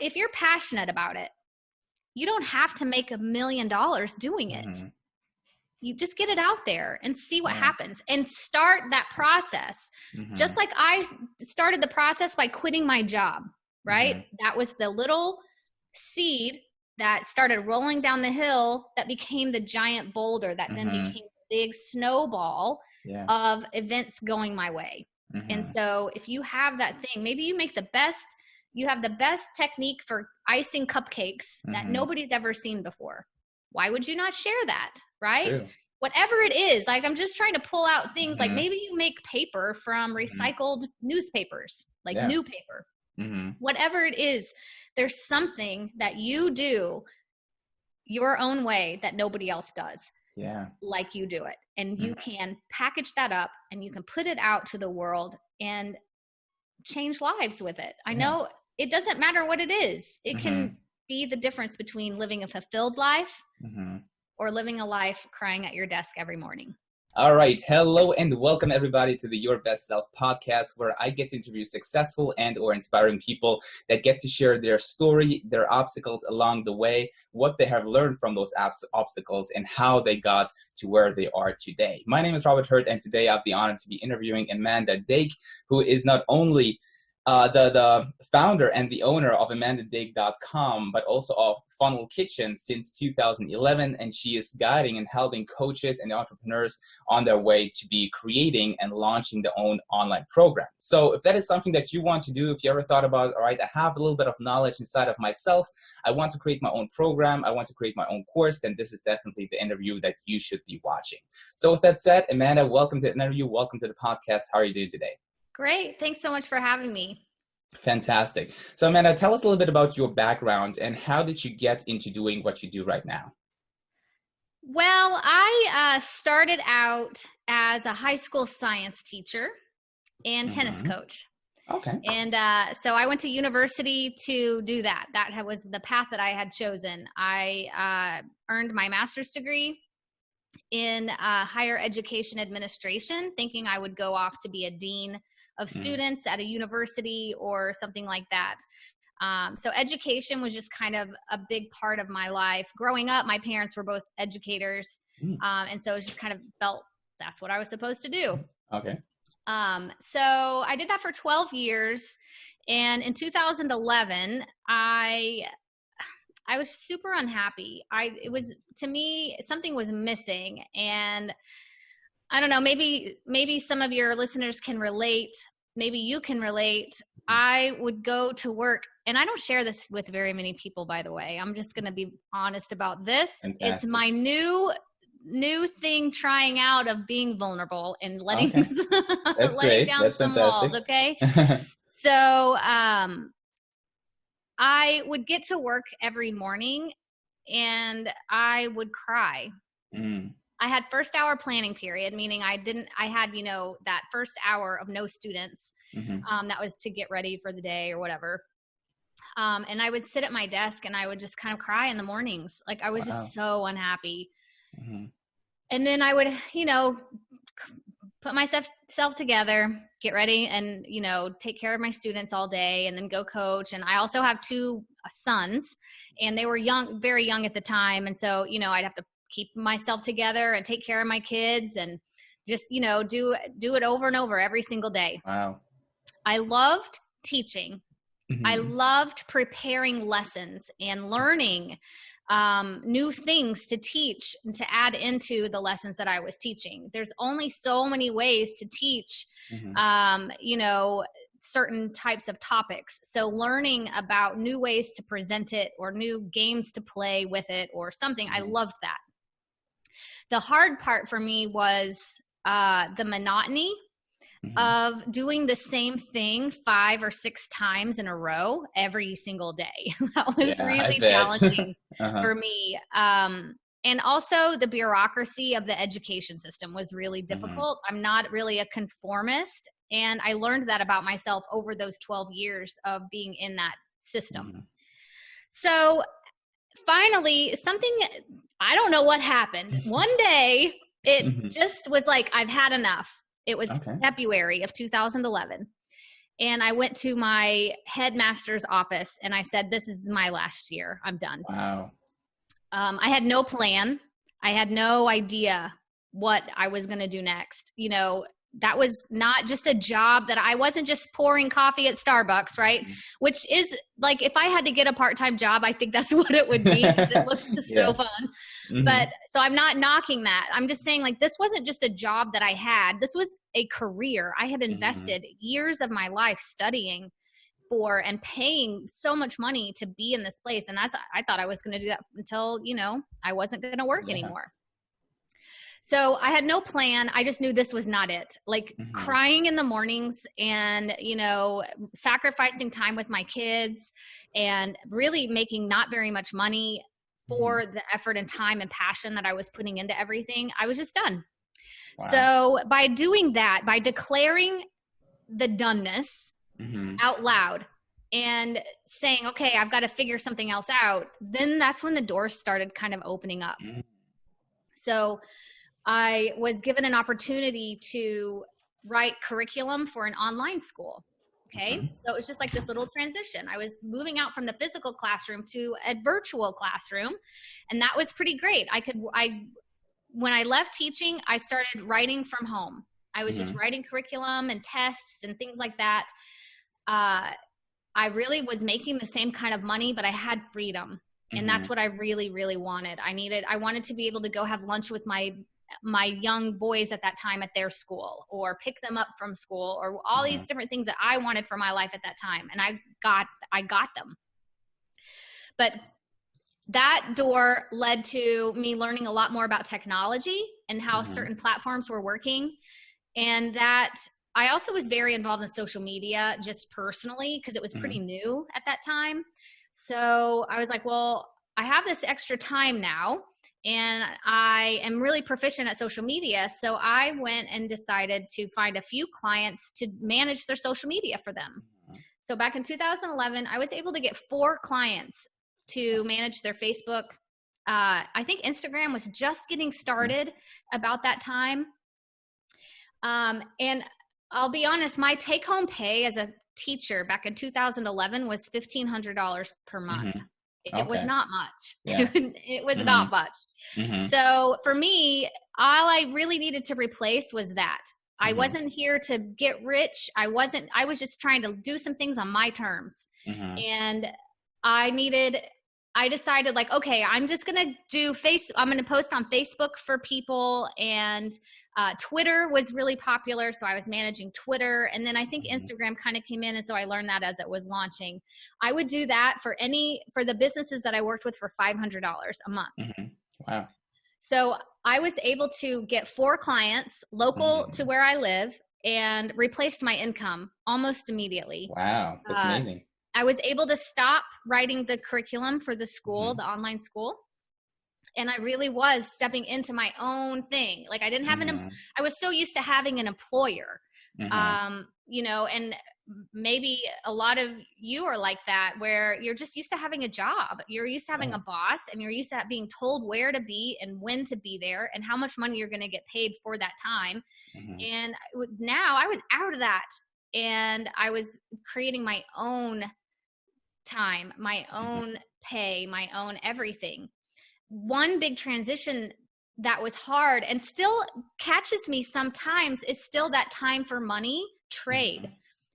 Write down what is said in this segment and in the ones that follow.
if you're passionate about it, you don't have to make $1 million doing it. Mm-hmm. You just get it out there and see what Yeah. happens and start that process. Mm-hmm. Just like I started the process by quitting my job, right? Mm-hmm. That was the little seed that started rolling down the hill that became the giant boulder that then Mm-hmm. became a big snowball Yeah. of events going my way. Mm-hmm. And so if you have that thing, maybe you have the best technique for icing cupcakes that Mm-hmm. nobody's ever seen before. Why would you not share that, right? True. Whatever it is, like I'm just trying to pull out things, like Mm-hmm. maybe you make paper from recycled newspapers, like Yeah. new paper. Mm-hmm. Whatever it is, there's something that you do your own way that nobody else does. Yeah. Like you do it. And you can package that up and you can put it out to the world and change lives with it. I know it doesn't matter what it is. It can be the difference between living a fulfilled life or living a life crying at your desk every morning. All right. Hello and welcome everybody to the Your Best Self podcast, where I get to interview successful and or inspiring people that get to share their story, their obstacles along the way, what they have learned from those obstacles, and how they got to where they are today. My name is Robert Hurt, and today I have the honor to be interviewing Amanda Dake, who is not only the founder and the owner of AmandaDake.com, but also of Funnel Kitchen since 2011. And she is guiding and helping coaches and entrepreneurs on their way to be creating and launching their own online program. So if that is something that you want to do, if you ever thought about, all right, I have a little bit of knowledge inside of myself, I want to create my own program, I want to create my own course, then this is definitely the interview that you should be watching. So with that said, Amanda, welcome to the interview. Welcome to the podcast. How are you doing today? Great. Thanks so much for having me. Fantastic. So Amanda, tell us a little bit about your background and how did you get into doing what you do right now? Well, I started out as a high school science teacher and tennis coach. Okay. And so I went to university to do that. That was the path that I had chosen. I earned my master's degree in higher education administration, thinking I would go off to be a dean of students at a university or something like that. So education was just kind of a big part of my life. Growing up, my parents were both educators. And so it just kind of felt that's what I was supposed to do. Okay. So I did that for 12 years. And in 2011, I was super unhappy. It was, to me, something was missing. And I don't know, maybe some of your listeners can relate. Maybe you can relate. I would go to work, and I don't share this with very many people, by the way. I'm just going to be honest about this. Fantastic. It's my new thing, trying out of being vulnerable and letting, That's great. down That's some fantastic. walls, okay? So I would get to work every morning and I would cry. I had first hour planning period, meaning I had, that first hour of no students. That was to get ready for the day or whatever. And I would sit at my desk and I would just kind of cry in the mornings. Like I was just so unhappy. And then I would, put myself together, get ready and, take care of my students all day and then go coach. And I also have two sons and they were young, very young at the time. And so, I'd have to keep myself together and take care of my kids and just, do it over and over every single day. Wow. I loved teaching. I loved preparing lessons and learning new things to teach and to add into the lessons that I was teaching. There's only so many ways to teach, certain types of topics. So learning about new ways to present it or new games to play with it or something, I loved that. The hard part for me was the monotony of doing the same thing 5 or 6 times in a row every single day. That was really challenging for me. And also the bureaucracy of the education system was really difficult. I'm not really a conformist. And I learned that about myself over those 12 years of being in that system. So finally, I don't know what happened. One day, it just was like, I've had enough. It was February of 2011. And I went to my headmaster's office and I said, this is my last year. I'm done. Wow. I had no plan. I had no idea what I was going to do next. You know, that was not just a job that I wasn't just pouring coffee at Starbucks, right? Mm-hmm. Which is like, if I had to get a part-time job, I think that's what it would be. It looks so fun. Mm-hmm. But so I'm not knocking that. I'm just saying, like, this wasn't just a job that I had. This was a career. I had invested years of my life studying for and paying so much money to be in this place. And I thought I was going to do that until, you know, I wasn't going to work anymore. So I had no plan. I just knew this was not it. Like crying in the mornings and, you know, sacrificing time with my kids and really making not very much money for the effort and time and passion that I was putting into everything. I was just done. Wow. So by doing that, by declaring the doneness out loud and saying, okay, I've got to figure something else out, then that's when the doors started kind of opening up. So I was given an opportunity to write curriculum for an online school. Okay. So it was just like this little transition. I was moving out from the physical classroom to a virtual classroom. And that was pretty great. When I left teaching, I started writing from home. I was just writing curriculum and tests and things like that. I really was making the same kind of money, but I had freedom. And that's what I really, really wanted. I wanted to be able to go have lunch with my young boys at that time at their school, or pick them up from school, or all these different things that I wanted for my life at that time. And I got them. But that door led to me learning a lot more about technology and how certain platforms were working. And that I also was very involved in social media just personally, because it was pretty new at that time. So I was like, well, I have this extra time now, and I am really proficient at social media. So I went and decided to find a few clients to manage their social media for them. So back in 2011, I was able to get 4 clients to manage their Facebook. I think Instagram was just getting started about that time. And I'll be honest, my take-home pay as a teacher back in 2011 was $1,500 per month. It was not much. Yeah. It was not much. So for me, all I really needed to replace was that. I wasn't here to get rich. I was just trying to do some things on my terms. And I decided, like, okay, I'm just going to I'm going to post on Facebook for people. And Twitter was really popular. So I was managing Twitter. And then I think Instagram kind of came in. And so I learned that as it was launching. I would do that for the businesses that I worked with for $500 a month. Wow. So I was able to get 4 clients local to where I live and replaced my income almost immediately. Wow. That's amazing. I was able to stop writing the curriculum for the school, the online school. And I really was stepping into my own thing. Like, I didn't have I was so used to having an employer, you know, and maybe a lot of you are like that, where you're just used to having a job. You're used to having a boss, and you're used to being told where to be and when to be there and how much money you're going to get paid for that time. And now I was out of that, and I was creating my own time, my own pay, my own everything. One big transition that was hard and still catches me sometimes is still that time for money trade.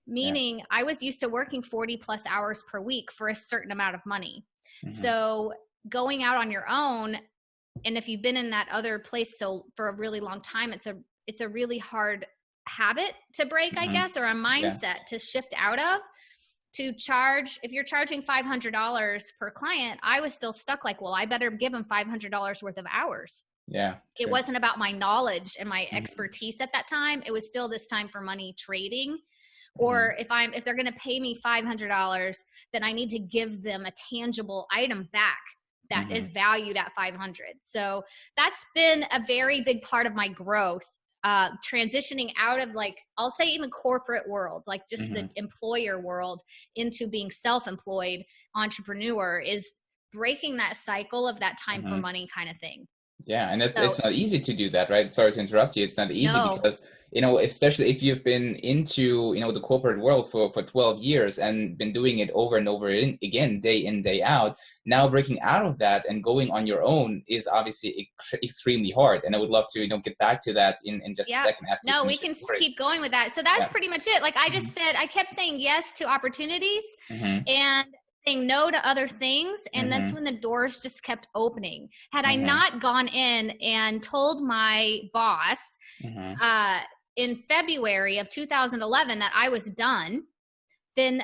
Meaning I was used to working 40 plus hours per week for a certain amount of money. So going out on your own, and if you've been in that other place for a really long time, it's a really hard habit to break, I guess, or a mindset to shift out of. If you're charging $500 per client, I was still stuck like, well, I better give them $500 worth of hours. Yeah. It wasn't about my knowledge and my expertise at that time. It was still this time for money trading. Or if they're going to pay me $500, then I need to give them a tangible item back that is valued at $500. So that's been a very big part of my growth. Transitioning out of, like, I'll say even corporate world, like just the employer world, into being self-employed entrepreneur, is breaking that cycle of that time for money kind of thing. Yeah. And it's not easy to do that, right? Sorry to interrupt you. It's not easy because especially if you've been into, the corporate world for 12 years and been doing it over and over again, day in, day out, now breaking out of that and going on your own is obviously extremely hard. And I would love to, get back to that in just a second after you No, we finish can your story. keep going with that. So that's pretty much it. Like I just said, I kept saying yes to opportunities and saying no to other things. And that's when the doors just kept opening. Had I not gone in and told my boss in February of 2011 that I was done, then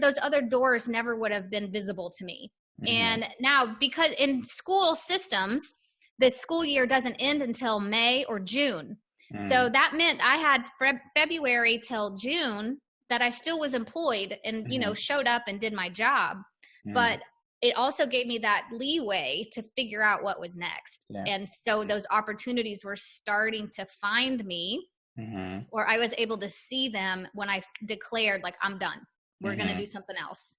those other doors never would have been visible to me. And now, because in school systems, the school year doesn't end until May or June. So that meant I had February till June that I still was employed and, showed up and did my job. But it also gave me that leeway to figure out what was next. And so those opportunities were starting to find me, or I was able to see them when I declared, like, I'm done. We're going to do something else.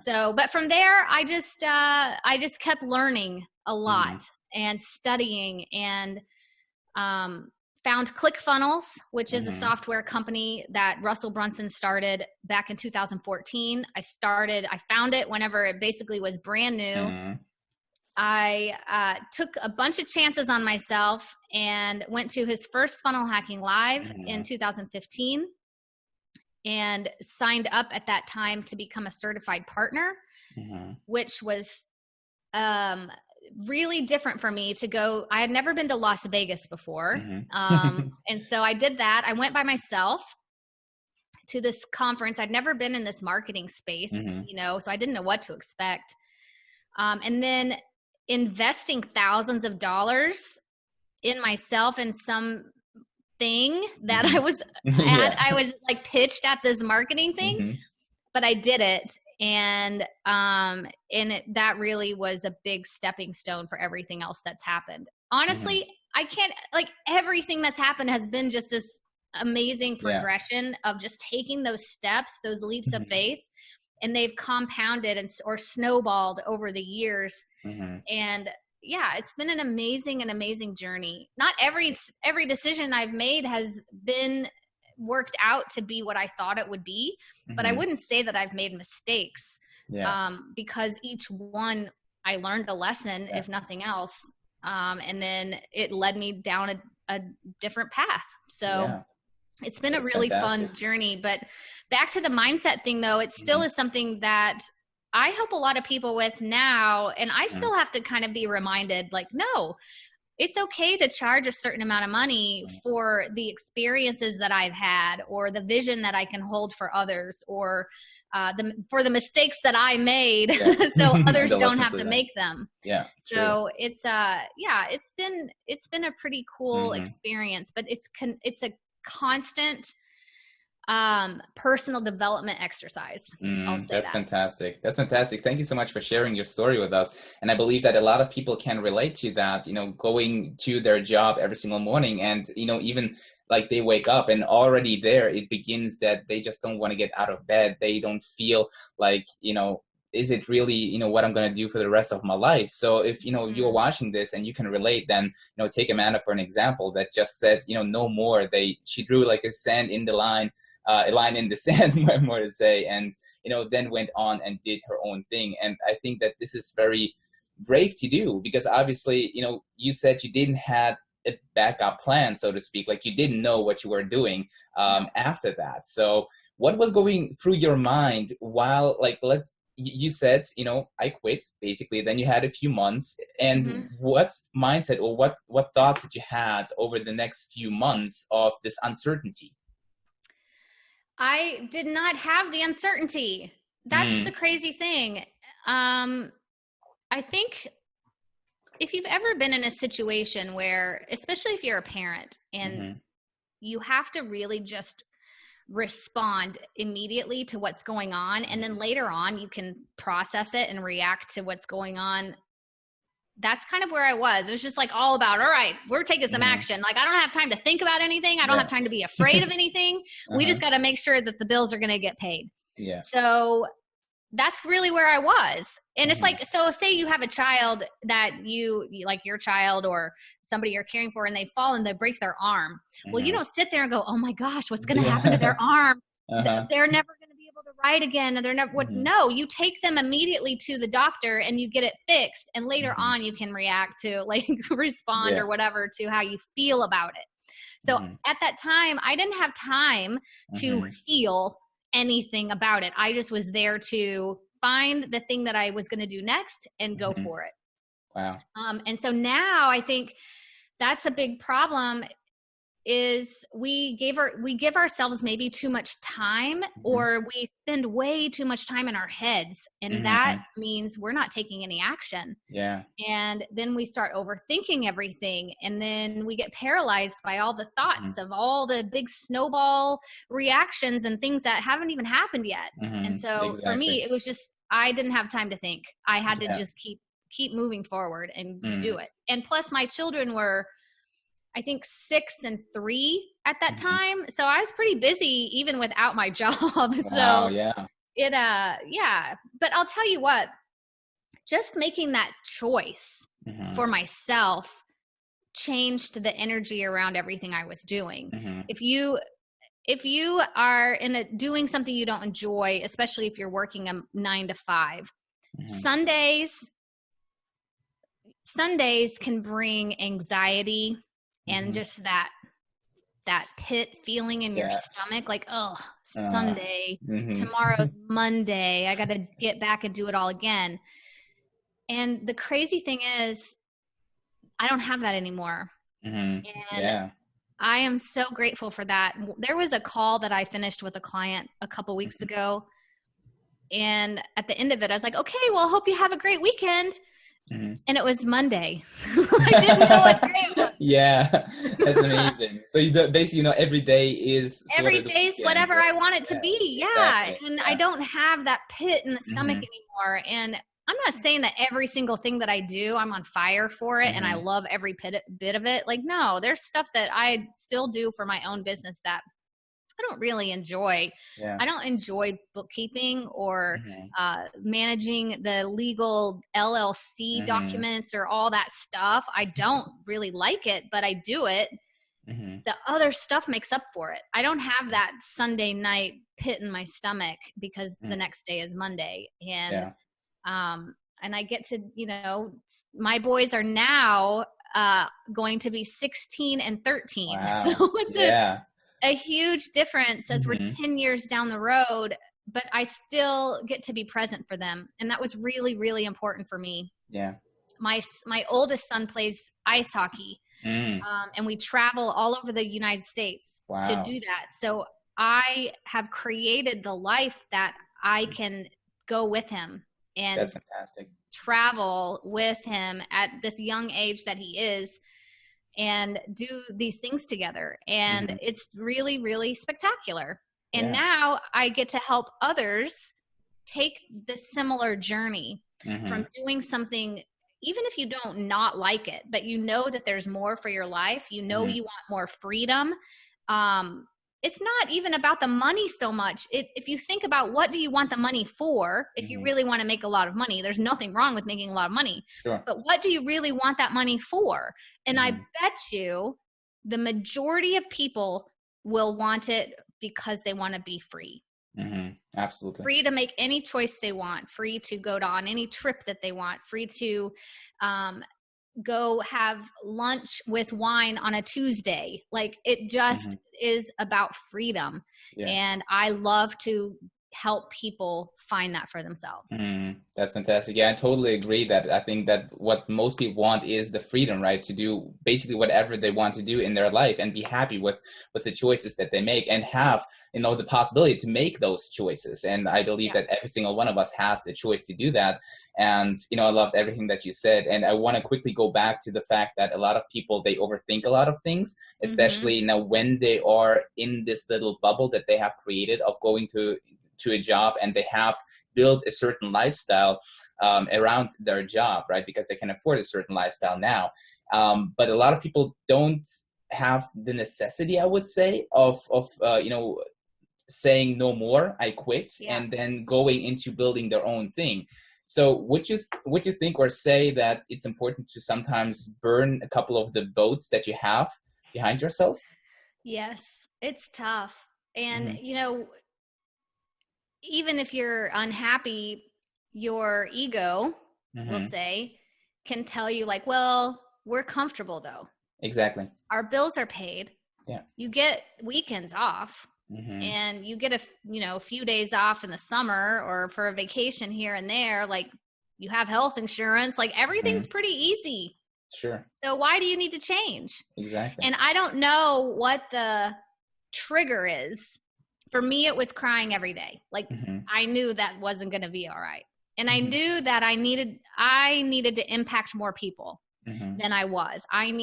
So, but from there, I just kept learning a lot and studying, and found ClickFunnels, which is a software company that Russell Brunson started back in 2014. I found it whenever it basically was brand new. I took a bunch of chances on myself and went to his first Funnel Hacking Live in 2015 and signed up at that time to become a certified partner, which was really different for me to go. I had never been to Las Vegas before. And so I did that. I went by myself to this conference. I'd never been in this marketing space, so I didn't know what to expect. And then investing thousands of dollars in myself and some thing that I was I was like pitched at this marketing thing, but I did it. And that really was a big stepping stone for everything else that's happened. Honestly, I can't, like, everything that's happened has been just this amazing progression of just taking those steps, those leaps of faith, and they've compounded or snowballed over the years. And it's been an amazing journey. Not every decision I've made has been worked out to be what I thought it would be, but I wouldn't say that I've made mistakes, because each one I learned a lesson, if nothing else, and then it led me down a different path. So it's been a really fun journey. But back to the mindset thing, though, it still is something that I help a lot of people with now, and I still have to kind of be reminded, like, no, it's okay to charge a certain amount of money for the experiences that I've had, or the vision that I can hold for others, or for the mistakes that I made, so others don't have to make them. So it's been a pretty cool experience, but it's a constant personal development exercise. That's fantastic. That's fantastic. Thank you so much for sharing your story with us. And I believe that a lot of people can relate to that, going to their job every single morning, and, even like they wake up and already there, it begins that they just don't want to get out of bed. They don't feel like, is it really, what I'm going to do for the rest of my life? So if, you're watching this and you can relate, then, take Amanda for an example that just said, no more. She drew like a line in the sand, more to say, and, then went on and did her own thing. And I think that this is very brave to do, because obviously, you said you didn't have a backup plan, so to speak, like you didn't know what you were doing after that. So what was going through your mind while, like, you said, I quit, basically, then you had a few months, and what mindset or what thoughts that you had over the next few months of this uncertainty? I did not have the uncertainty. That's the crazy thing. I think if you've ever been in a situation where, especially if you're a parent and you have to really just respond immediately to what's going on, and then later on you can process it and react to what's going on. That's kind of where I was. It was just like all about, all right, we're taking some action. Like, I don't have time to think about anything. I don't have time to be afraid of anything. We just got to make sure that the bills are going to get paid. So that's really where I was. And it's like, so say you have a child that you like, your child or somebody you're caring for, and they fall and they break their arm. Well, you don't sit there and go, oh my gosh, what's going to happen to their arm? They're never going to be able to ride again. And they're never, no, you take them immediately to the doctor and you get it fixed. And later on you can react to like respond or whatever to how you feel about it. So at that time, I didn't have time to feel anything about it. I just was there to find the thing that I was going to do next and go for it. Wow. And so now I think that's a big problem, is we give ourselves maybe too much time, or we spend way too much time in our heads. And that means we're not taking any action. Yeah. And then we start overthinking everything. And then we get paralyzed by all the thoughts of all the big snowball reactions and things that haven't even happened yet. And so for me, it was just, I didn't have time to think. I had to just keep moving forward and do it. And plus my children were, I think 6 and 3 at that time. So I was pretty busy even without my job. Wow, yeah. But I'll tell you what, just making that choice for myself changed the energy around everything I was doing. If you are doing something you don't enjoy, especially if you're working a 9 to 5, Sundays can bring anxiety and just that pit feeling in your stomach, like, oh, Sunday, tomorrow's Monday, I got to get back and do it all again. And the crazy thing is, I don't have that anymore. And I am so grateful for that. There was a call that I finished with a client a couple weeks ago. And at the end of it, I was like, okay, well, hope you have a great weekend. And it was Monday. I didn't know what day it was. Yeah, that's amazing. So you basically, every day is every day's whatever I want it to be. Yeah. Exactly. And I don't have that pit in the stomach anymore. And I'm not saying that every single thing that I do, I'm on fire for it and I love every bit of it. Like, no, there's stuff that I still do for my own business that I don't really enjoy. I don't enjoy bookkeeping or managing the legal LLC documents or all that stuff. I don't really like it, but I do it. The other stuff makes up for it. I don't have that Sunday night pit in my stomach because the next day is Monday. And I get to, my boys are now going to be 16 and 13. Wow. So it's a huge difference as we're 10 years down the road, but I still get to be present for them. And that was really, really important for me. Yeah. My oldest son plays ice hockey and we travel all over the United States to do that. So I have created the life that I can go with him and that's fantastic. Travel with him at this young age that he is, and do these things together. And it's really, really spectacular. And now I get to help others take the similar journey from doing something, even if you don't not like it, but you know that there's more for your life. You know, you want more freedom. It's not even about the money so much. If you think about what do you want the money for, if you really want to make a lot of money, there's nothing wrong with making a lot of money. Sure. But what do you really want that money for? And I bet you the majority of people will want it because they want to be free. Absolutely. Free to make any choice they want, free to go on any trip that they want, free to go have lunch with wine on a Tuesday. Like, it just is about freedom. And I love to help people find that for themselves. That's fantastic. Yeah, I totally agree that I think that what most people want is the freedom, right? To do basically whatever they want to do in their life and be happy with the choices that they make and have, the possibility to make those choices. And I believe that every single one of us has the choice to do that. And, I loved everything that you said. And I want to quickly go back to the fact that a lot of people, they overthink a lot of things, especially now when they are in this little bubble that they have created of going to a job, and they have built a certain lifestyle around their job, right? Because they can afford a certain lifestyle now. But a lot of people don't have the necessity, I would say, of saying no more, I quit, Yeah. and then going into building their own thing. So would you think or say that it's important to sometimes burn a couple of the boats that you have behind yourself? Yes, it's tough. And, Mm-hmm. even if you're unhappy, your ego, we'll Mm-hmm. say, can tell you like, well, we're comfortable though. Exactly. Our bills are paid. Yeah. You get weekends off, Mm-hmm. and you get a few days off in the summer or for a vacation here and there. Like, you have health insurance, like Mm-hmm. everything's pretty easy. Sure. So why do you need to change? Exactly. And I don't know what the trigger is. For me, it was crying every day. Like, Mm-hmm. I knew that wasn't going to be all right. And I Mm-hmm. knew that I needed to impact more people Mm-hmm. than I was. I am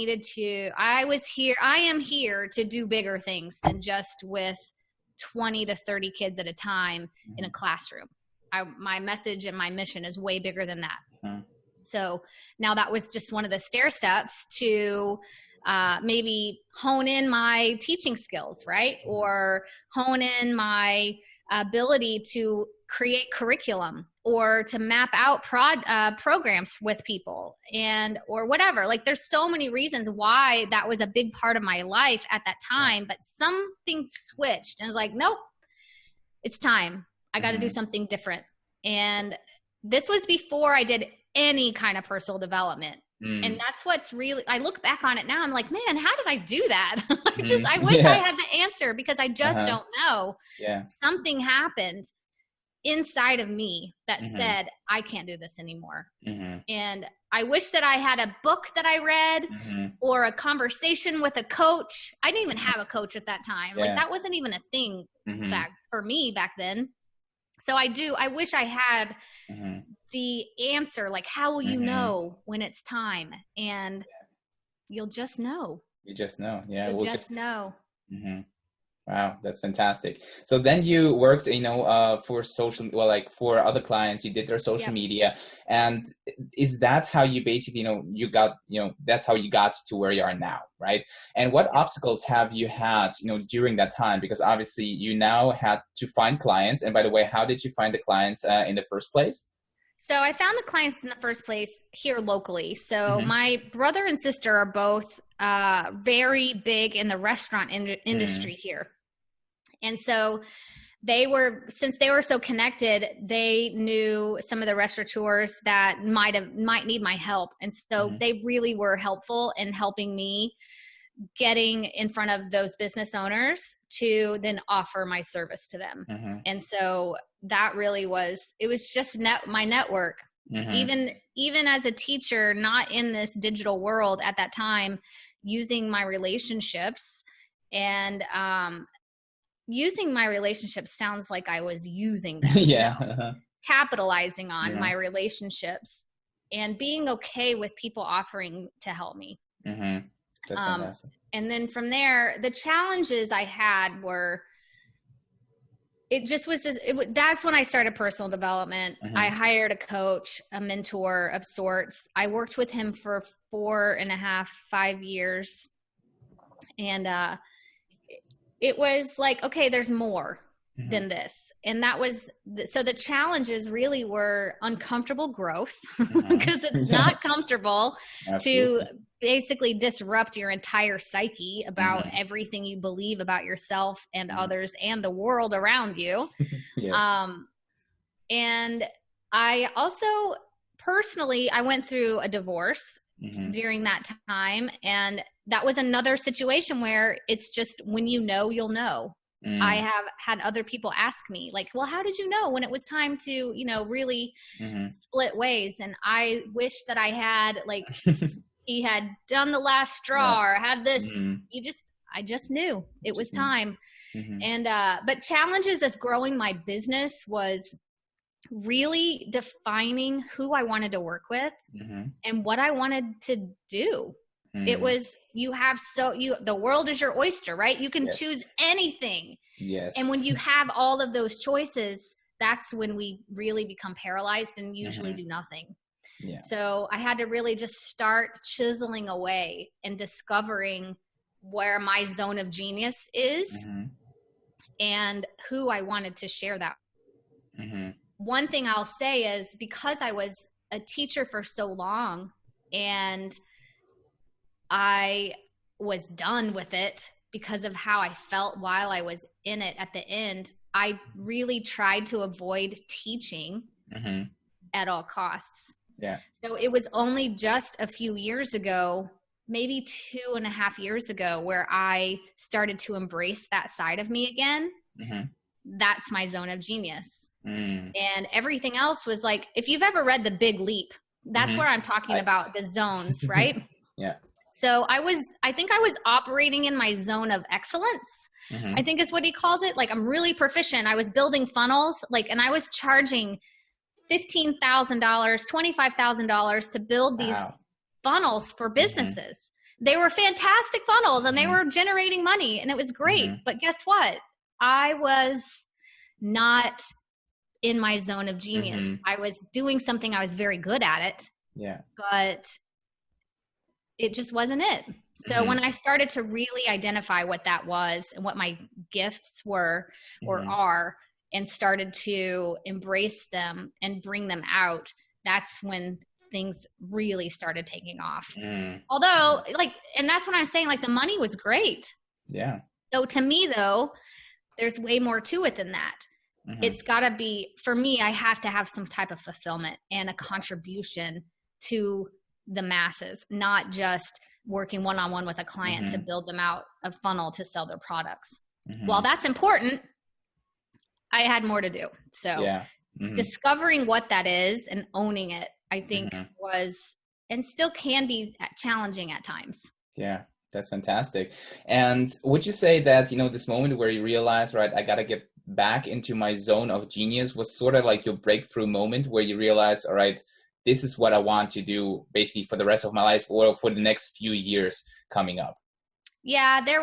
here to do bigger things than just with 20 to 30 kids at a time in a classroom. My message and my mission is way bigger than that. Mm-hmm. So now that was just one of the stair steps to maybe hone in my teaching skills, right? Or hone in my ability to create curriculum or to map out programs with people or whatever. Like, there's so many reasons why that was a big part of my life at that time, but something switched and I was like, nope, it's time. I got to do something different. And this was before I did any kind of personal development. And that's what's really, I look back on it now, I'm like, man, how did I do that? I wish I had the answer because I just don't know. Yeah. Something happened inside of me that said, I can't do this anymore. And I wish that I had a book that I read or a conversation with a coach. I didn't even have a coach at that time. Like, that wasn't even a thing for me back then. So I wish I had the answer, like, how will you know when it's time? And you'll just know. You just know. Yeah. You'll just know. Wow, that's fantastic. So then you worked, for for other clients, you did their social media. And is that how you basically, that's how you got to where you are now, right? And what obstacles have you had, during that time? Because obviously you now had to find clients. And by the way, how did you find the clients in the first place? So I found the clients in the first place here locally. So my brother and sister are both very big in the restaurant industry here. And so since they were so connected, they knew some of the restaurateurs that might need my help. And so they really were helpful in helping me getting in front of those business owners to then offer my service to them. And so that really it was just my network. Even as a teacher, not in this digital world at that time, using my relationships and using my relationships sounds like I was using them. Capitalizing on my relationships and being okay with people offering to help me. That's fantastic. And then from there, the challenges I had were, that's when I started personal development. I hired a coach, a mentor of sorts. I worked with him for 4.5, 5 years. And it was like, okay, there's more than this. And that was, so the challenges really were uncomfortable growth because it's not comfortable to basically disrupt your entire psyche about everything you believe about yourself and others and the world around you. And I also personally, I went through a divorce during that time. And that was another situation where it's just, when you know, you'll know. I have had other people ask me like, well, how did you know when it was time to, really split ways? And I wish that I had like, he had done the last straw or had this, I just knew it was time. And, but challenges as growing my business was really defining who I wanted to work with and what I wanted to do. It was, the world is your oyster, right? You can choose anything. And when you have all of those choices, that's when we really become paralyzed and usually do nothing. So I had to really just start chiseling away and discovering where my zone of genius is and who I wanted to share that. Mm-hmm. One thing I'll say is, because I was a teacher for so long and I was done with it because of how I felt while I was in it at the end, I really tried to avoid teaching Mm-hmm. at all costs. Yeah. So it was only just a few years ago, maybe 2.5 years ago, where I started to embrace that side of me again. Mm-hmm. That's my zone of genius. Mm. And everything else was like, if you've ever read The Big Leap, that's where I'm talking about the zones, right? Yeah. So I think I was operating in my zone of excellence. Mm-hmm. I think is what he calls it. Like, I'm really proficient. I was building funnels, and I was charging $15,000, $25,000 to build these funnels for businesses. They were fantastic funnels and they were generating money and it was great. But guess what? I was not in my zone of genius. I was doing something, I was very good at it. Yeah. But it just wasn't it. So when I started to really identify what that was and what my gifts were or are, and started to embrace them and bring them out, that's when things really started taking off. Although, and that's when I was saying, the money was great. Yeah. So to me, though, there's way more to it than that. It's got to be, for me, I have to have some type of fulfillment and a contribution to the masses, not just working one-on-one with a client to build them out a funnel to sell their products. While that's important, I had more to do. So discovering what that is and owning it, I think was, and still can be, challenging at times. Yeah, that's fantastic. And would you say that, this moment where you realize, right, I got to get back into my zone of genius was sort of like your breakthrough moment where you realize, all right, this is what I want to do basically for the rest of my life or for the next few years coming up? Yeah, it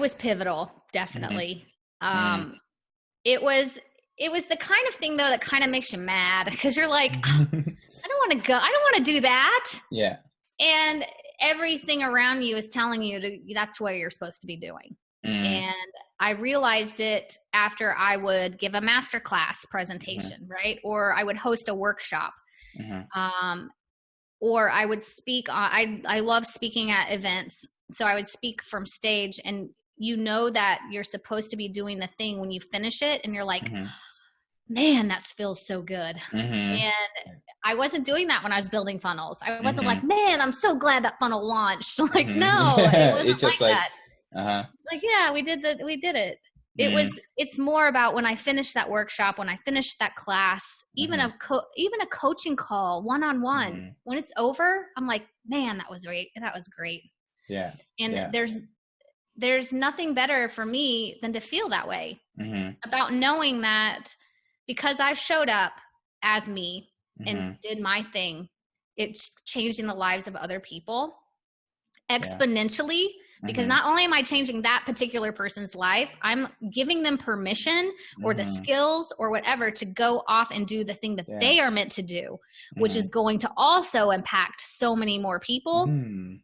was pivotal, definitely. It was the kind of thing, though, that kind of makes you mad because you're like, I don't want to go. I don't want to do that. Yeah. And everything around you is telling you that's what you're supposed to be doing. And I realized it after I would give a masterclass presentation, right? Or I would host a workshop. Or I would speak on, I love speaking at events. So I would speak from stage, and that you're supposed to be doing the thing when you finish it and you're like, man, that feels so good. And I wasn't doing that when I was building funnels. I wasn't like, man, I'm so glad that funnel launched. No, it wasn't just like that. Yeah, we did it. It's more about when I finished that workshop, when I finished that class, even a coaching call one-on-one, when it's over, I'm like, man, that was great. That was great. Yeah. And there's nothing better for me than to feel that way about knowing that because I showed up as me and did my thing, it's changing the lives of other people exponentially. Because not only am I changing that particular person's life, I'm giving them permission or the skills or whatever to go off and do the thing that they are meant to do, which is going to also impact so many more people.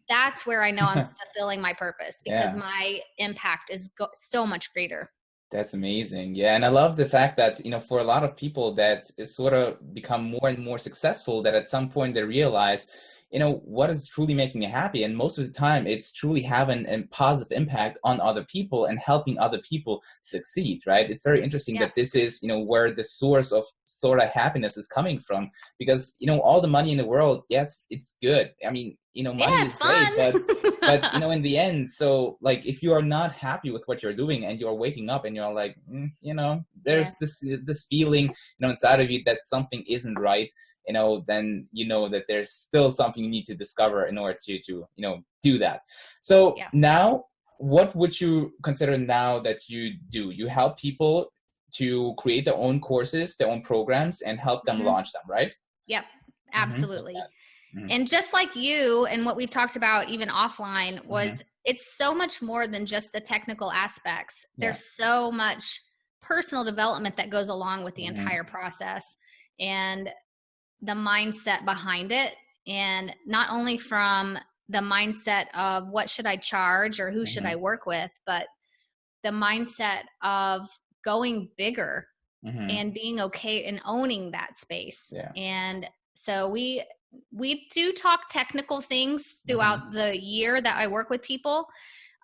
That's where I know I'm fulfilling my purpose because my impact is so much greater. That's amazing. Yeah. And I love the fact that, for a lot of people that sort of become more and more successful, that at some point they realize, what is truly making me happy? And most of the time it's truly having a positive impact on other people and helping other people succeed, right? It's very interesting that this is, where the source of sort of happiness is coming from, because, all the money in the world, yes, it's good. I mean, money is great, but in the end, so if you are not happy with what you're doing and you're waking up and you're like, there's this feeling, inside of you that something isn't right, then that there's still something you need to discover in order to do that. So now, what would you consider now that you do? You help people to create their own courses, their own programs, and help them launch them, right? Yep, absolutely. And just like you and what we've talked about even offline was it's so much more than just the technical aspects. There's so much personal development that goes along with the entire process and the mindset behind it. And not only from the mindset of what should I charge or who should I work with, but the mindset of going bigger and being okay and owning that space. Yeah. And so we do talk technical things throughout the year that I work with people.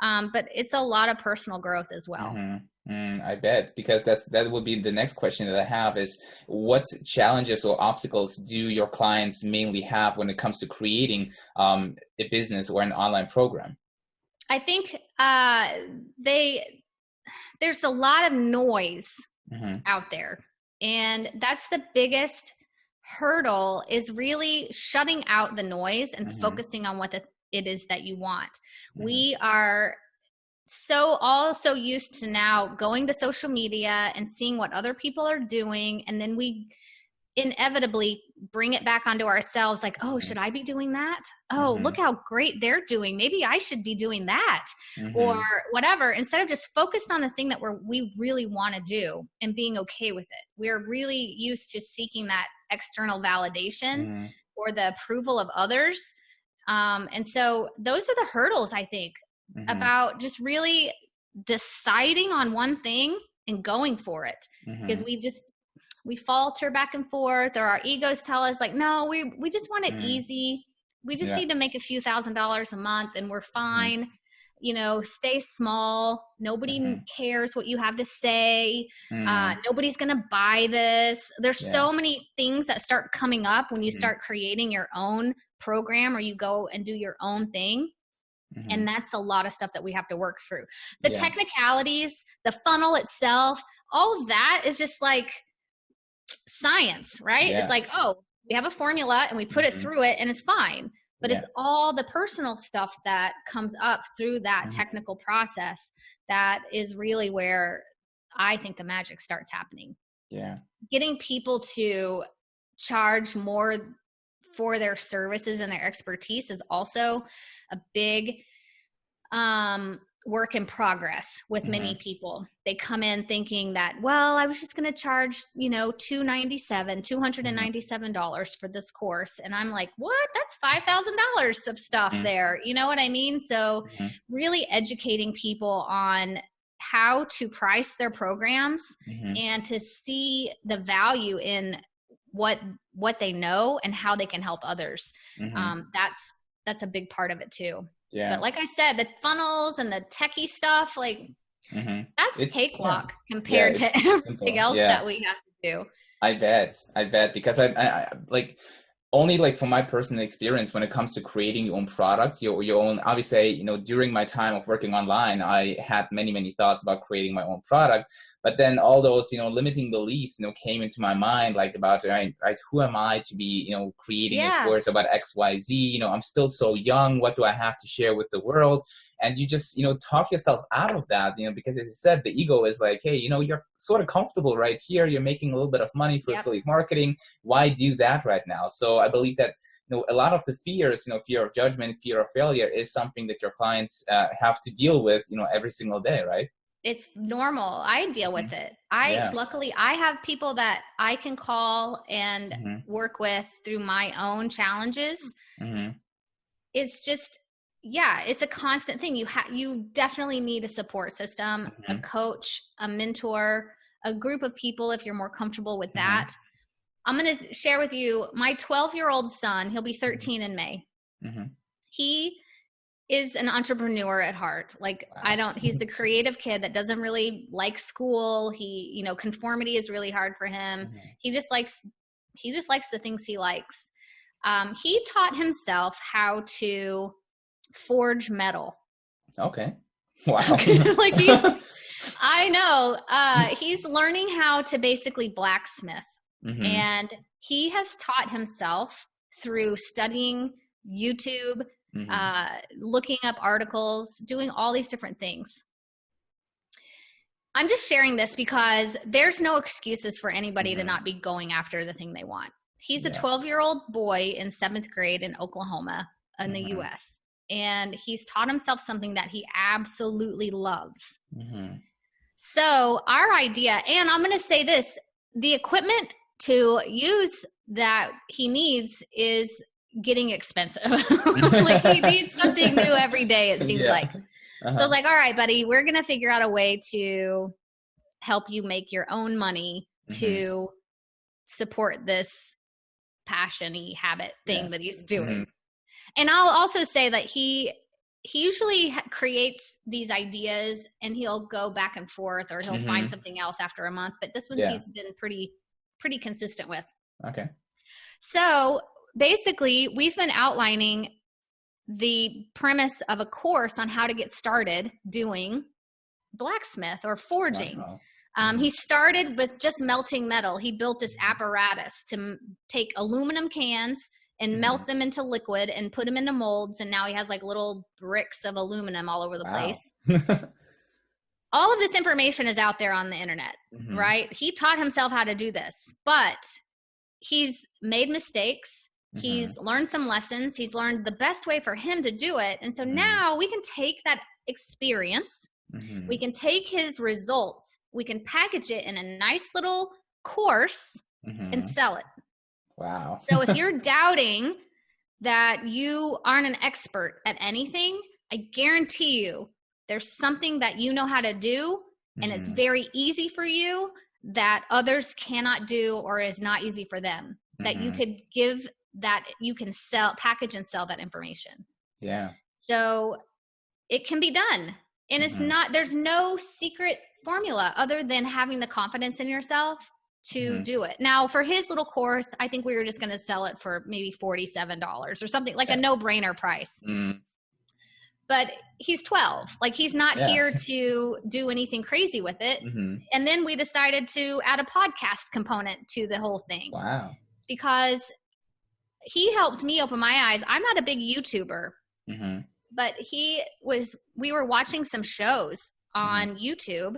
But it's a lot of personal growth as well. I bet, because that would be the next question that I have is, what challenges or obstacles do your clients mainly have when it comes to creating a business or an online program? I think there's a lot of noise out there, and that's the biggest hurdle, is really shutting out the noise and focusing on what it is that you want. We are so used to now going to social media and seeing what other people are doing, and then we inevitably bring it back onto ourselves, like, oh, should I be doing that? Oh, look how great they're doing. Maybe I should be doing that, or whatever, instead of just focused on the thing that we really want to do and being okay with it. We're really used to seeking that external validation or the approval of others. And so those are the hurdles, I think, about just really deciding on one thing and going for it. Because we falter back and forth, or our egos tell us, like, no, we just want it easy. We just need to make a few $1,000s a month and we're fine. Stay small. Nobody cares what you have to say. Nobody's going to buy this. There's so many things that start coming up when you start creating your own program, or you go and do your own thing. And that's a lot of stuff that we have to work through. The technicalities, the funnel itself, all of that is just like science, right? It's like, oh, we have a formula and we put it through it and it's fine. But it's all the personal stuff that comes up through that technical process that is really where I think the magic starts happening. Yeah. Getting people to charge more for their services and their expertise is also a big work in progress with many people. They come in thinking that, well, I was just going to charge, $297 for this course. And I'm like, what? That's $5,000 of stuff there. You know what I mean? So really educating people on how to price their programs and to see the value in what they know and how they can help others. That's a big part of it too. Yeah. But like I said, the funnels and the techie stuff, like that's cakewalk compared to everything else that we have to do. I bet, because I like, only like from my personal experience, when it comes to creating your own product, your own, obviously, during my time of working online, I had many thoughts about creating my own product. But then all those, limiting beliefs, came into my mind, like about, right, who am I to be, creating a course about X, Y, Z? I'm still so young. What do I have to share with the world? And you just, talk yourself out of that, because as you said, the ego is like, hey, you're sort of comfortable right here. You're making a little bit of money for affiliate marketing. Why do that right now? So I believe that, a lot of the fears, fear of judgment, fear of failure is something that your clients have to deal with, every single day, right? It's normal. I deal with it. Luckily, I have people that I can call and work with through my own challenges. It's just, it's a constant thing. You definitely need a support system, a coach, a mentor, a group of people if you're more comfortable with that. I'm going to share with you my 12-year-old son. He'll be 13 in May. He is an entrepreneur at heart. Like, he's the creative kid that doesn't really like school. He, conformity is really hard for him. He just likes the things he likes. He taught himself how to forge metal. Okay. Wow. Like I know, he's learning how to basically blacksmith. And he has taught himself through studying YouTube, looking up articles, doing all these different things. I'm just sharing this because there's no excuses for anybody to not be going after the thing they want. He's a 12-year-old boy in 7th grade in Oklahoma in the US. And he's taught himself something that he absolutely loves. So our idea, and I'm going to say this, the equipment to use that he needs is getting expensive. Like, he needs something new every day, it seems like. So I was like, all right, buddy, we're going to figure out a way to help you make your own money to support this passion-y habit thing that he's doing. And I'll also say that he usually creates these ideas and he'll go back and forth, or he'll find something else after a month. But this one's he's been pretty consistent with. Okay. So basically, we've been outlining the premise of a course on how to get started doing blacksmith or forging. Wow. He started with just melting metal. He built this apparatus to take aluminum cans and melt them into liquid and put them into molds. And now he has like little bricks of aluminum all over the place. All of this information is out there on the internet, right? He taught himself how to do this, but he's made mistakes. He's learned some lessons. He's learned the best way for him to do it. And so now we can take that experience. We can take his results. We can package it in a nice little course and sell it. Wow. So if you're doubting that you aren't an expert at anything, I guarantee you there's something that you know how to do and it's very easy for you that others cannot do or is not easy for them, that you could give, that you can sell, package and sell that information. Yeah. So it can be done. And it's not, there's no secret formula other than having the confidence in yourself to do it. Now, for his little course, I think we were just going to sell it for maybe $47 or something, like a no-brainer price. But he's 12. Like, he's not here to do anything crazy with it. And then we decided to add a podcast component to the whole thing. Wow. Because he helped me open my eyes. I'm not a big YouTuber. But we were watching some shows on YouTube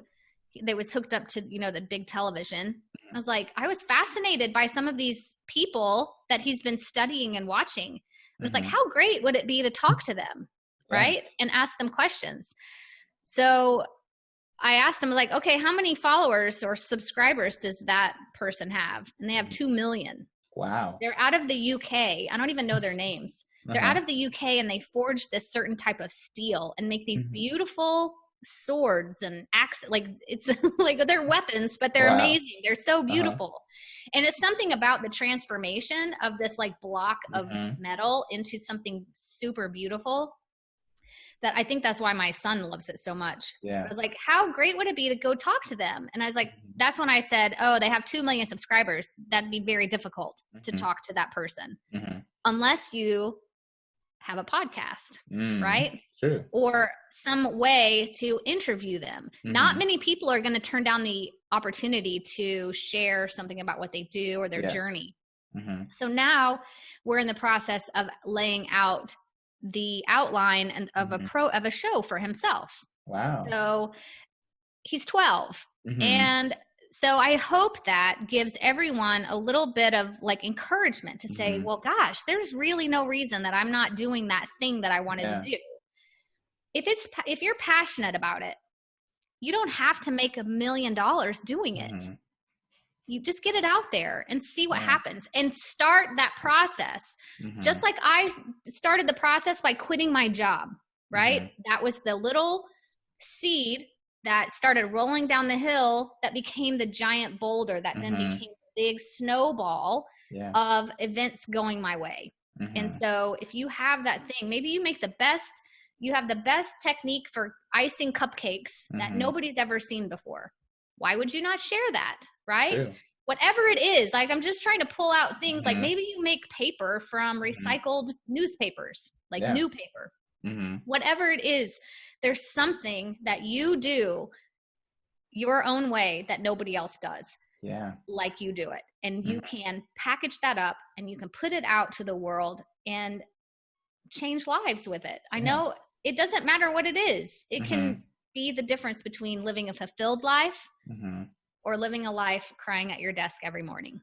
that was hooked up to, you know, the big television. I was fascinated by some of these people that he's been studying and watching. It was like, how great would it be to talk to them, right? And ask them questions. So I asked him, like, okay, how many followers or subscribers does that person have? And they have 2 million. Wow. They're out of the UK. I don't even know their names. They're out of the UK, and they forge this certain type of steel and make these beautiful swords and axes. Like, it's like they're weapons, but they're amazing. They're so beautiful. And it's something about the transformation of this like block of metal into something super beautiful that I think that's why my son loves it so much. Yeah. I was like, how great would it be to go talk to them? And I was like, that's when I said, oh, they have 2 million subscribers. That'd be very difficult to talk to that person unless you have a podcast, right? True. Or some way to interview them. Not many people are going to turn down the opportunity to share something about what they do or their journey. So now we're in the process of laying out the outline of a show for himself. Wow. So he's 12. And so I hope that gives everyone a little bit of like encouragement to say, well, gosh, there's really no reason that I'm not doing that thing that I wanted to do. If you're passionate about it, you don't have to make $1 million doing it. You just get it out there and see what happens and start that process. Just like I started the process by quitting my job, right? That was the little seed that started rolling down the hill that became the giant boulder that then became a big snowball of events going my way. And so if you have that thing, maybe you have the best technique for icing cupcakes that nobody's ever seen before. Why would you not share that, right? True. Whatever it is, like, I'm just trying to pull out things like maybe you make paper from recycled newspapers, like new paper. Whatever it is, there's something that you do your own way that nobody else does. Like you do it. And you can package that up and you can put it out to the world and change lives with it. I know it doesn't matter what it is. It can be the difference between living a fulfilled life or living a life crying at your desk every morning.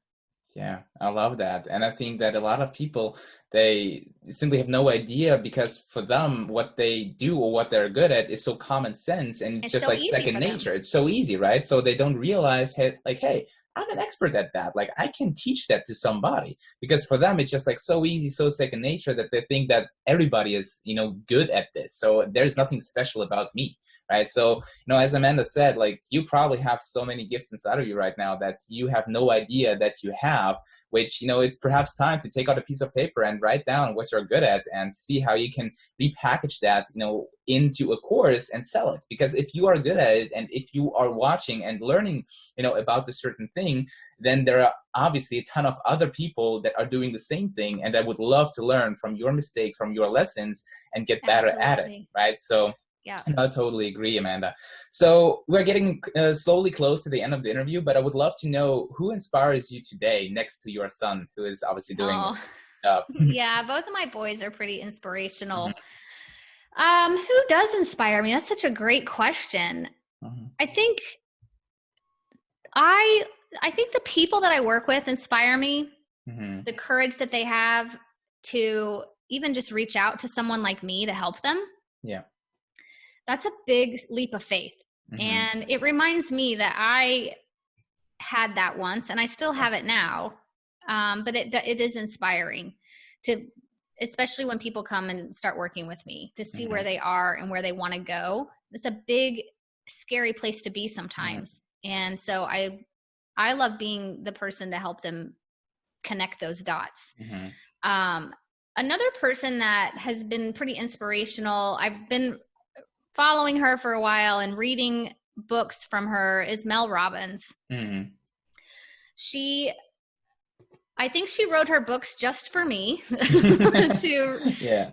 Yeah, I love that. And I think that a lot of people, they simply have no idea, because for them, what they do or what they're good at is so common sense, and it's just so like second nature. It's so easy, right? So they don't realize, hey, I'm an expert at that. Like, I can teach that to somebody, because for them, it's just like so easy, so second nature, that they think that everybody is, good at this. So there's nothing special about me, right? So, as Amanda said, like, you probably have so many gifts inside of you right now that you have no idea that you have, which, it's perhaps time to take out a piece of paper and write down what you're good at and see how you can repackage that, into a course and sell it. Because if you are good at it, and if you are watching and learning, about a certain thing, then there are obviously a ton of other people that are doing the same thing and that would love to learn from your mistakes, from your lessons, and get better at it, right? So yeah, I totally agree, Amanda. So we're getting slowly close to the end of the interview, but I would love to know who inspires you today next to your son, who is obviously doing stuff. Yeah, both of my boys are pretty inspirational. Who does inspire me? That's such a great question. I think the people that I work with inspire me. The courage that they have to even just reach out to someone like me to help them. Yeah. That's a big leap of faith. And it reminds me that I had that once and I still have it now. But it is inspiring to, especially when people come and start working with me, to see where they are and where they want to go. It's a big, scary place to be sometimes. And so I love being the person to help them connect those dots. Another person that has been pretty inspirational, I've been following her for a while and reading books from her, is Mel Robbins. I think she wrote her books just for me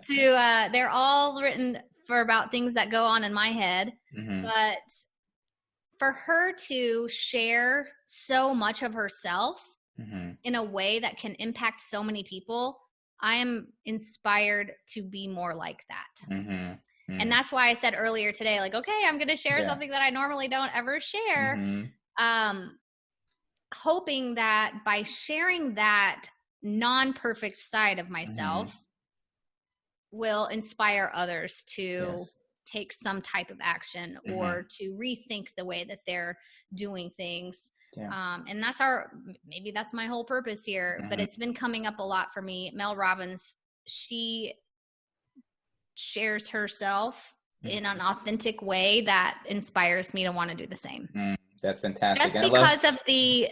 they're all written for about things that go on in my head. But for her to share so much of herself in a way that can impact so many people, I am inspired to be more like that. And that's why I said earlier today, like, okay, I'm going to share something that I normally don't ever share. Hoping that by sharing that non-perfect side of myself will inspire others to take some type of action or to rethink the way that they're doing things. And maybe that's my whole purpose here, but it's been coming up a lot for me. Mel Robbins, she shares herself in an authentic way that inspires me to want to do the same. That's fantastic. Just because of the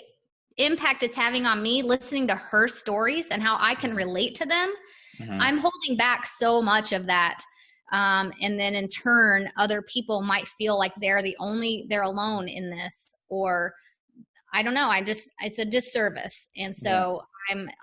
impact it's having on me, listening to her stories and how I can relate to them, I'm holding back so much of that. And then in turn, other people might feel like they're alone in this, or I don't know. It's a disservice. And so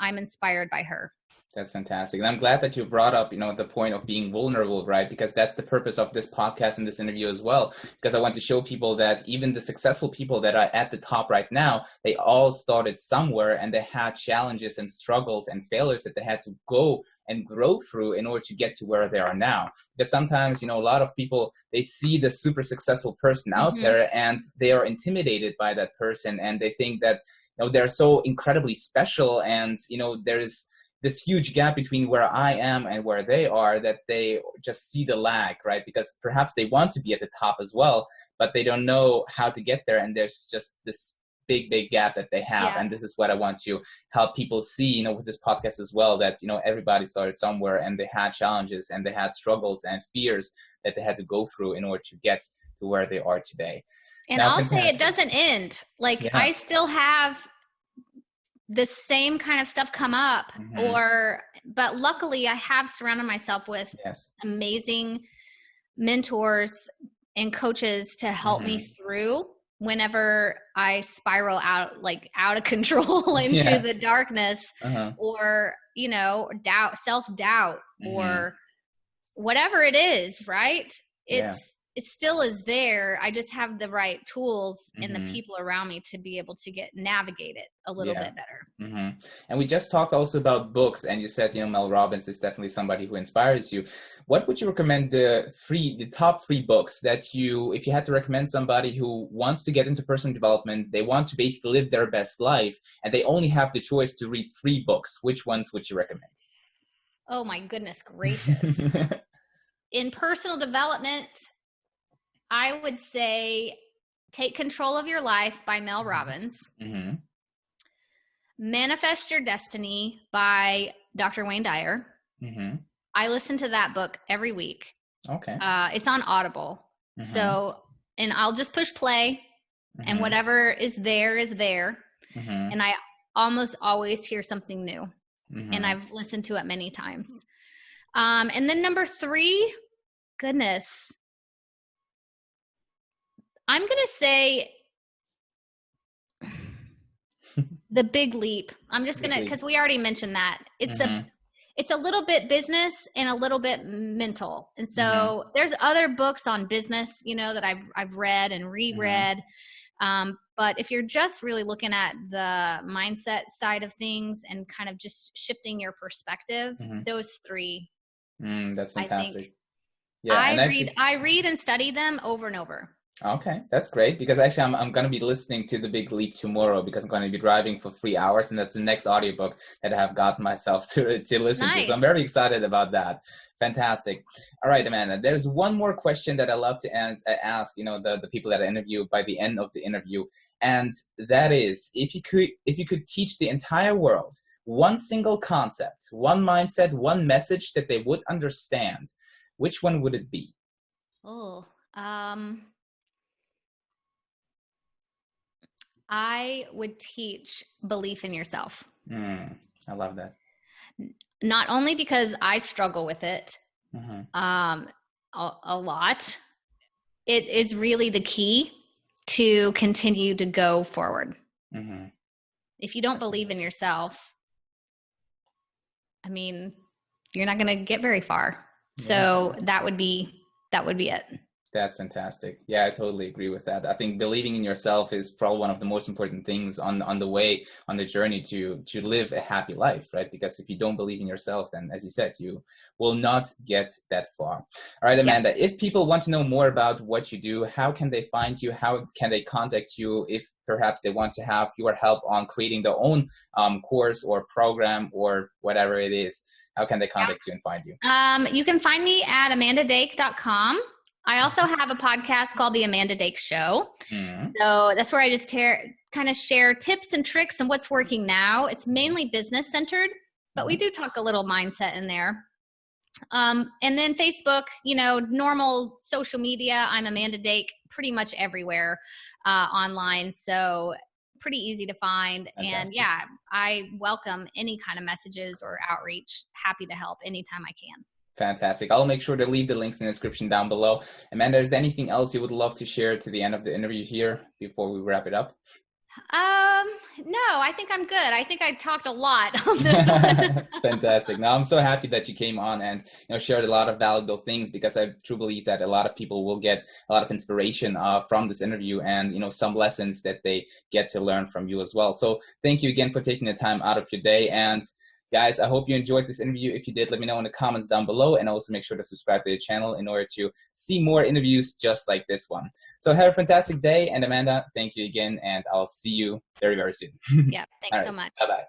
I'm inspired by her. That's fantastic. And I'm glad that you brought up, the point of being vulnerable, right? Because that's the purpose of this podcast and this interview as well. Because I want to show people that even the successful people that are at the top right now, they all started somewhere and they had challenges and struggles and failures that they had to go and grow through in order to get to where they are now. Because sometimes, a lot of people, they see the super successful person out there and they are intimidated by that person. And they think that, they're so incredibly special. And, there's this huge gap between where I am and where they are, that they just see the lag, right? Because perhaps they want to be at the top as well, but they don't know how to get there. And there's just this big gap that they have. And this is what I want to help people see, with this podcast as well, that, everybody started somewhere and they had challenges and they had struggles and fears that they had to go through in order to get to where they are today. And I'll say it doesn't end. Like I still have the same kind of stuff come up, but luckily I have surrounded myself with amazing mentors and coaches to help me through whenever I spiral out of control into the darkness, or, self-doubt, or whatever it is, right? It still is there. I just have the right tools and the people around me to be able to navigate it a little bit better. And we just talked also about books, and you said, Mel Robbins is definitely somebody who inspires you. What would you recommend the top 3 books that if you had to recommend somebody who wants to get into personal development, they want to basically live their best life, and they only have the choice to read 3 books, which ones would you recommend? Oh my goodness gracious. In personal development, I would say Take Control of Your Life by Mel Robbins. Manifest Your Destiny by Dr. Wayne Dyer. Mm-hmm. I listen to that book every week. Okay. It's on Audible. Mm-hmm. So, and I'll just push play, mm-hmm. and whatever is there is there. Mm-hmm. And I almost always hear something new. Mm-hmm. And I've listened to it many times. And then number 3, goodness, I'm going to say The Big Leap. I'm just going to, because we already mentioned that. It's a little bit business and a little bit mental. And so there's other books on business, that I've read and reread. But if you're just really looking at the mindset side of things and kind of just shifting your perspective, those 3. That's fantastic. I think. Yeah, I read and study them over and over. Okay, that's great, because actually I'm going to be listening to The Big Leap tomorrow, because I'm going to be driving for 3 hours, and that's the next audiobook that I have gotten myself to listen to. So I'm very excited about that. Fantastic. All right, Amanda, there's one more question that I love to ask, the people that I interview by the end of the interview. And that is, if you could teach the entire world one single concept, one mindset, one message that they would understand, which one would it be? I would teach belief in yourself. I love that. Not only because I struggle with it a lot, it is really the key to continue to go forward. If you don't believe in yourself, I mean, you're not going to get very far. Yeah. So that would be it. That's fantastic. Yeah, I totally agree with that. I think believing in yourself is probably one of the most important things on the journey to live a happy life, right? Because if you don't believe in yourself, then as you said, you will not get that far. All right, Amanda, if people want to know more about what you do, how can they find you? How can they contact you if perhaps they want to have your help on creating their own course or program or whatever it is? How can they contact you and find you? You can find me at amandadake.com. I also have a podcast called The Amanda Dake Show. So that's where I just kind of share tips and tricks and what's working now. It's mainly business centered, but we do talk a little mindset in there. And then Facebook, normal social media. I'm Amanda Dake pretty much everywhere online. So pretty easy to find. Fantastic. And I welcome any kind of messages or outreach. Happy to help anytime I can. Fantastic. I'll make sure to leave the links in the description down below. Amanda, is there anything else you would love to share to the end of the interview here before we wrap it up? No, I think I'm good. I think I talked a lot on this one. Fantastic. Now, I'm so happy that you came on and shared a lot of valuable things, because I truly believe that a lot of people will get a lot of inspiration from this interview and some lessons that they get to learn from you as well. So thank you again for taking the time out of your day. And guys, I hope you enjoyed this interview. If you did, let me know in the comments down below, and also make sure to subscribe to the channel in order to see more interviews just like this one. So have a fantastic day, and Amanda, thank you again, and I'll see you very, very soon. Yeah, thanks so much. Bye-bye.